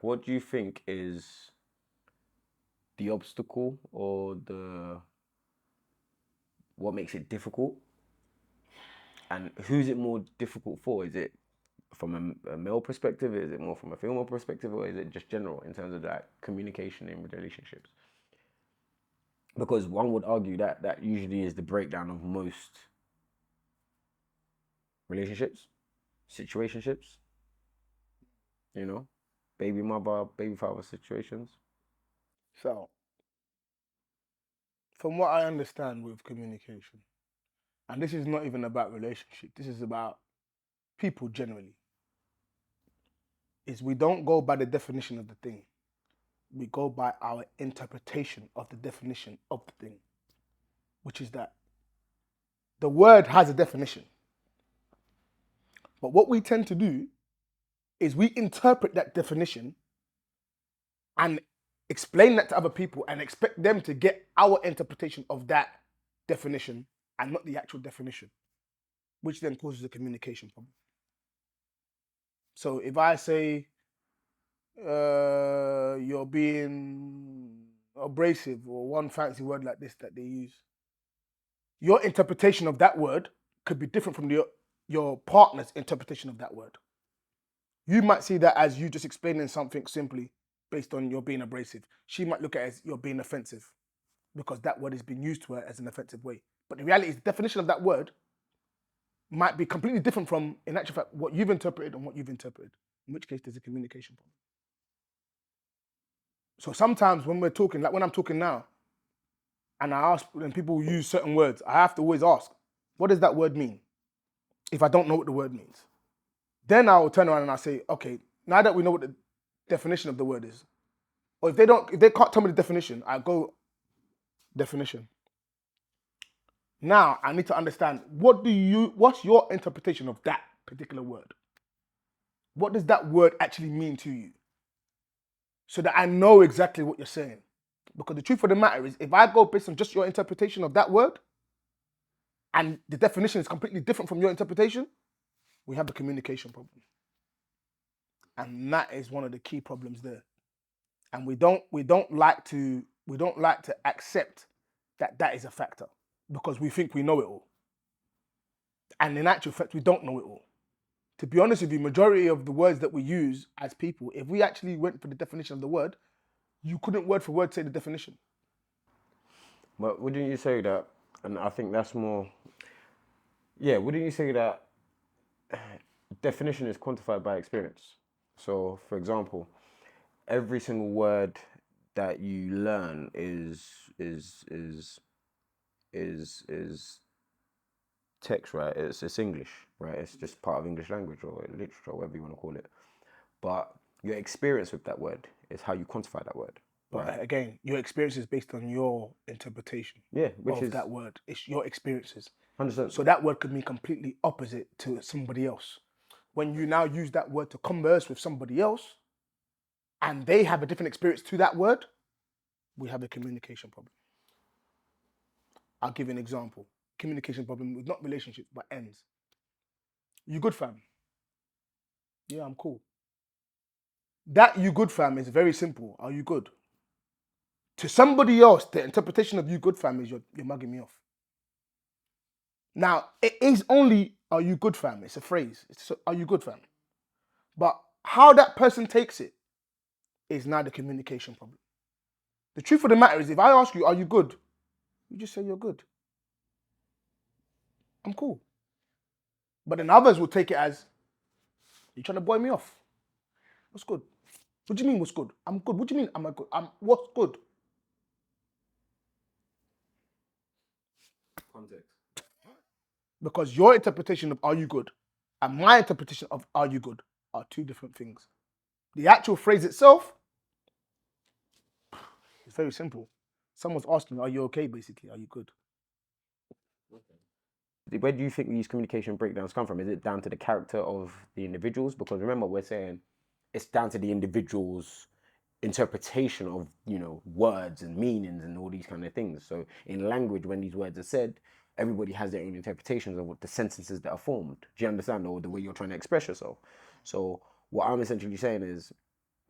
What do you think is the obstacle or the what makes it difficult? And who's it more difficult for? Is it from a male perspective? Is it more from a female perspective, or is it just general in terms of that communication in relationships? Because one would argue that that usually is the breakdown of most relationships, situationships, you know, baby mother, baby father situations. So, from what I understand with communication, and this is not even about relationship, this is about people generally, is we don't go by the definition of the thing. We go by our interpretation of the definition of the thing, which is that the word has a definition. But what we tend to do is we interpret that definition and explain that to other people and expect them to get our interpretation of that definition and not the actual definition, which then causes a communication problem. So if I say you're being abrasive or one fancy word like this that they use, your interpretation of that word could be different from your partner's interpretation of that word. You might see that as you just explaining something simply based on you're being abrasive. She might look at it as you're being offensive because that word is being used to her as an offensive way. But the reality is the definition of that word might be completely different from, in actual fact, what you've interpreted and what you've interpreted, in which case there's a communication problem. So sometimes when we're talking, like when I'm talking now, and I ask, when people use certain words, I have to always ask, what does that word mean? If I don't know what the word means. Then I'll turn around and I'll say, okay, now that we know what the definition of the word is, or if they can't tell me the definition, I go definition. Now I need to understand what's your interpretation of that particular word? What does that word actually mean to you? So that I know exactly what you're saying. Because the truth of the matter is, if I go based on just your interpretation of that word, and the definition is completely different from your interpretation, we have a communication problem. And that is one of the key problems there. And we don't like to accept that that is a factor because we think we know it all. And in actual fact, we don't know it all. To be honest with you, majority of the words that we use as people, if we actually went for the definition of the word, you couldn't word for word say the definition. But wouldn't you say that? And I think that's more. Yeah, wouldn't you say that definition is quantified by experience? So, for example, every single word that you learn is text, right? It's English, right? It's just part of English language or literature, whatever you want to call it. But your experience with that word is how you quantify that word, right? But again, your experience is based on your interpretation Yeah, which of is that word. It's your experiences. 100%. So that word could mean completely opposite to somebody else. When you now use that word to converse with somebody else and they have a different experience to that word, we have a communication problem. I'll give you an example. Communication problem with not relationships, but ends. You good, fam? Yeah, I'm cool. That you good, fam is very simple. Are you good? To somebody else, the interpretation of you good, fam is you're mugging me off. Now, it is only are you good, fam? It's a phrase. Are you good, fam? But how that person takes it is now the communication problem. The truth of the matter is, if I ask you, are you good? You just say you're good. I'm cool. But then others will take it as, you're trying to boy me off. What's good? What do you mean what's good? I'm good. What do you mean am I good? What's good? Context. Because your interpretation of are you good and my interpretation of are you good are two different things. The actual phrase itself is very simple. Someone's asking, are you okay, basically? Are you good? Where do you think these communication breakdowns come from? Is it down to the character of the individuals? Because remember, we're saying it's down to the individual's interpretation of words and meanings and all these kind of things. So in language, when these words are said, everybody has their own interpretations of what the sentences that are formed. Do you understand? Or the way you're trying to express yourself. So what I'm essentially saying is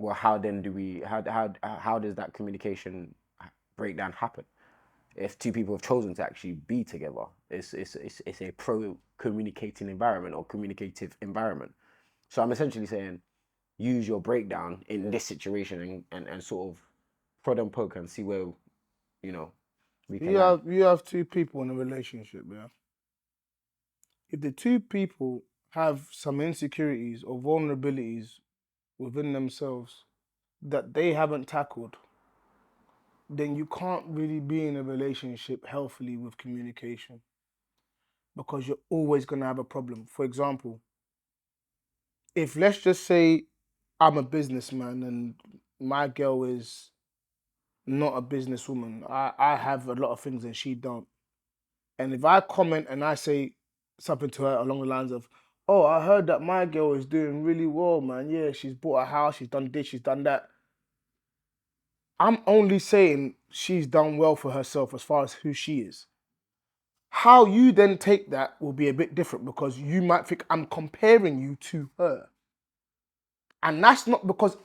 Well, how then do we? How does that communication breakdown happen? If two people have chosen to actually be together, it's a pro communicating environment or communicative environment. So I'm essentially saying, use your breakdown in this situation and sort of prod and poke and see where you know we can land. You have two people in a relationship, yeah. If the two people have some insecurities or vulnerabilities within themselves that they haven't tackled, then you can't really be in a relationship healthily with communication because you're always going to have a problem. For example, if let's just say I'm a businessman and my girl is not a businesswoman, I have a lot of things and she don't. And if I comment and I say something to her along the lines of, oh, I heard that my girl is doing really well, man. Yeah, she's bought a house, she's done this, she's done that. I'm only saying she's done well for herself as far as who she is. How you then take that will be a bit different because you might think I'm comparing you to her. And that's not because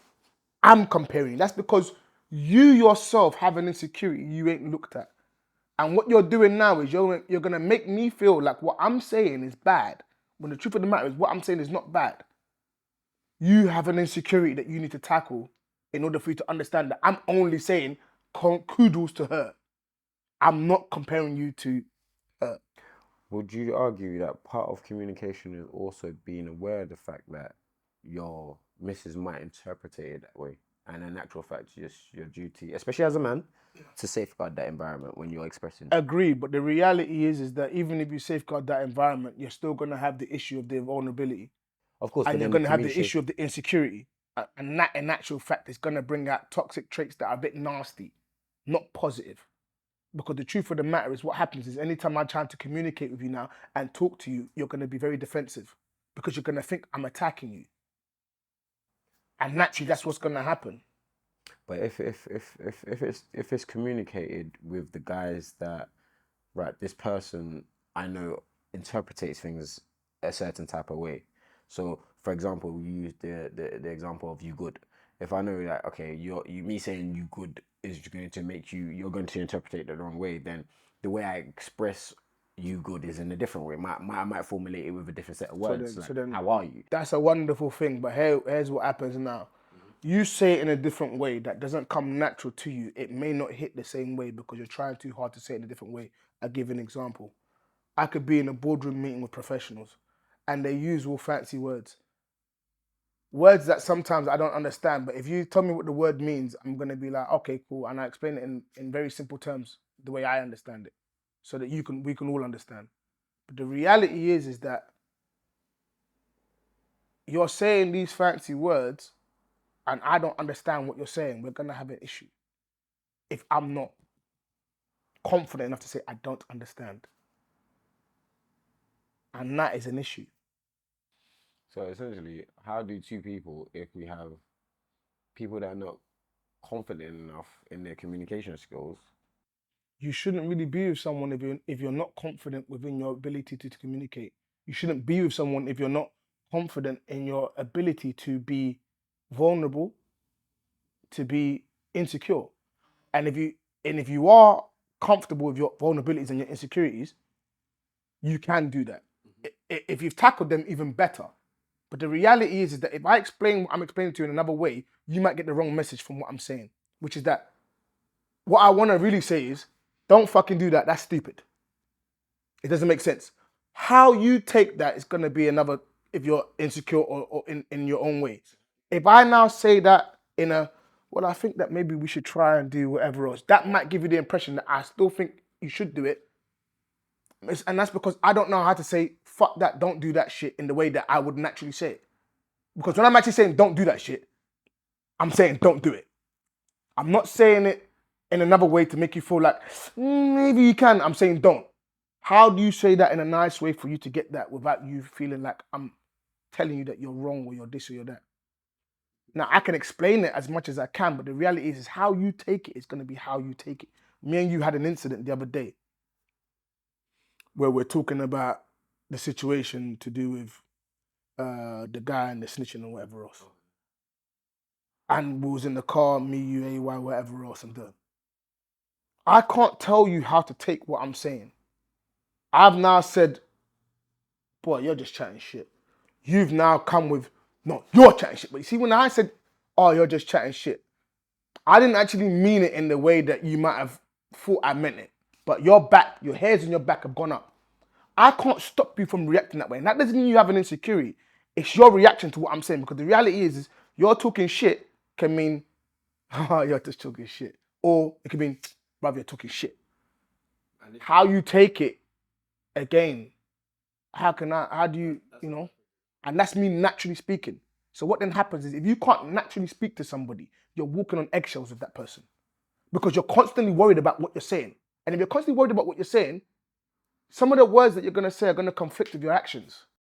I'm comparing, that's because you yourself have an insecurity you ain't looked at. And what you're doing now is you're going to make me feel like what I'm saying is bad, when the truth of the matter is what I'm saying is not bad. You have an insecurity that you need to tackle in order for you to understand that I'm only saying kudos to her. I'm not comparing you to her. Would you argue that part of communication is also being aware of the fact that your missus might interpret it that way, and in actual fact, just your duty, especially as a man, to safeguard that environment when you're expressing? Agree, but the reality is that even if you safeguard that environment, you're still going to have the issue of the vulnerability. Of course, And but you're then the going to have the communication. issue of the insecurity. And that, in actual fact, is going to bring out toxic traits that are a bit nasty, not positive. Because the truth of the matter is what happens is anytime I try to communicate with you now and talk to you, you're going to be very defensive because you're going to think I'm attacking you. And naturally, that's what's going to happen. But if it's communicated with the guys that, right, this person I know interprets things a certain type of way. So for example, we use the example of you good. If I know that, okay, you me saying you good is going to make you're going to interpret it the wrong way, then the way I express you good is in a different way. I might formulate it with a different set of words. So Like, then how are you? that's a wonderful thing. But here's what happens now. You say it in a different way that doesn't come natural to you. It may not hit the same way because you're trying too hard to say it in a different way. I'll give you an example. I could be in a boardroom meeting with professionals and they use all fancy words. Words that sometimes I don't understand, but if you tell me what the word means, I'm going to be like, okay, cool. And I explain it in very simple terms, the way I understand it, so that we can all understand. But the reality is that you're saying these fancy words and I don't understand what you're saying. We're going to have an issue if I'm not confident enough to say, I don't understand. And that is an issue. So essentially, how do two people, if we have people that are not confident enough in their communication skills? You shouldn't really be with someone if you're not confident within your ability to communicate. You shouldn't be with someone if you're not confident in your ability to be vulnerable, to be insecure. And if you are comfortable with your vulnerabilities and your insecurities, you can do that. If you've tackled them, even better. But the reality is that if I explain what I'm explaining to you in another way, you might get the wrong message from what I'm saying, which is that what I want to really say is, don't fucking do that. That's stupid. It doesn't make sense. How you take that is going to be another, if you're insecure or in your own way. If I now say that in a, well, I think that maybe we should try and do whatever else, that might give you the impression that I still think you should do it. And that's because I don't know how to say, fuck that, don't do that shit in the way that I would naturally say it. Because when I'm actually saying don't do that shit, I'm saying don't do it. I'm not saying it in another way to make you feel like maybe you can. I'm saying don't. How do you say that in a nice way for you to get that without you feeling like I'm telling you that you're wrong or you're this or you're that? Now, I can explain it as much as I can, but the reality is how you take it is going to be how you take it. Me and you had an incident the other day where we're talking about the situation to do with the guy and the snitching and whatever else. and we was in the car, me, you, AY, whatever else I'm doing. I can't tell you how to take what I'm saying. I've now said, boy, you're just chatting shit. You've now come with, no, you're chatting shit. But you see, when I said, oh, you're just chatting shit, I didn't actually mean it in the way that you might have thought I meant it. But your hairs on your back have gone up. I can't stop you from reacting that way. And that doesn't mean you have an insecurity. It's your reaction to what I'm saying. Because the reality is you're talking shit can mean, oh, you're just talking shit. Or it can mean, bruv, you're talking shit. How you take it, again, how do you, and that's me naturally speaking. So what then happens is if you can't naturally speak to somebody, you're walking on eggshells with that person because you're constantly worried about what you're saying. And if you're constantly worried about what you're saying, some of the words that you're going to say are going to conflict with your actions.